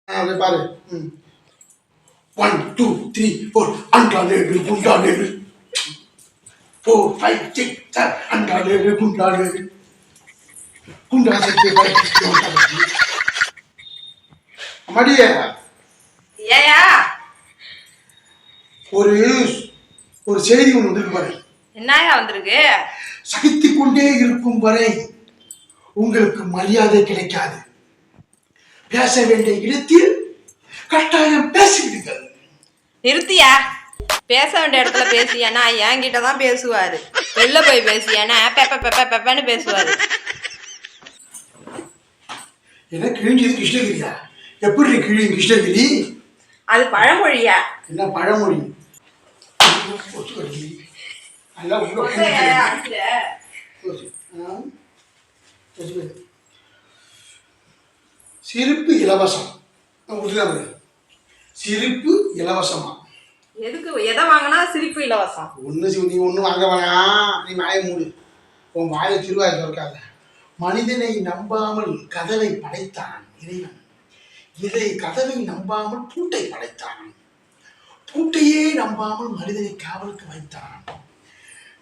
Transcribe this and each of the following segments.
அப்படியே பாரு. 1 2 3 4 அண்டாலேடு குண்டாலேடு 4 5 6 7 அண்டாலேடு குண்டாலேடு குண்டா சக்தி அம்மாடியே ஏயா ஒரு செய்தி ஒன்று வந்திருக்கு பாரு. என்னயா வந்திருக்கு? சகித்துக் கொண்டே இருக்கும் வரை உங்களுக்கு மரியாதை கிடைக்காது. பேச வேண்டிய இடத்தில் கட்டாயம் பேசிவிடுங்கள். நிறுத்தியா? பேச வேண்டிய இடத்துல பேசியானா என்கிட்ட தான் பேசுவாரு. வெளில போய் பேசியானா பெப்ப பெப்ப பெப்பன்னு பேசுவாரு. என்ன கிழிஞ்சது கிருஷ்ணகிரியா? எப்படி கிழி கிருஷ்ணகிரி? அது பழமொழியா? என்ன பழமொழி? சிரிப்பு இலவசம். சிரிப்பு இலவசமா? எதுக்கு? எதை வாங்கினா சிரிப்பு இலவசம்? நீ ஒன்றும் வாங்க வேணாம். நீ வாயை மூடு. உன் வாயை திருவாய் திறக்காத. மனிதனை நம்பாமல் கதவை படைத்தான் இறைவன். இதை கதவை நம்பாமல் பூட்டை படைத்தான். பூட்டையே நம்பாமல் மனிதனை காவலுக்கு வைத்தான்.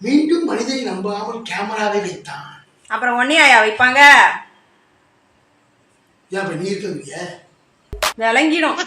மீண்டும் மனிதனை நம்பாமல் கேமராவை வைத்தான். அப்புறம் ஒன்னியாயா வைப்பாங்க? ஏன் நீ இருக்கிறீங்க விளங்கிடும்.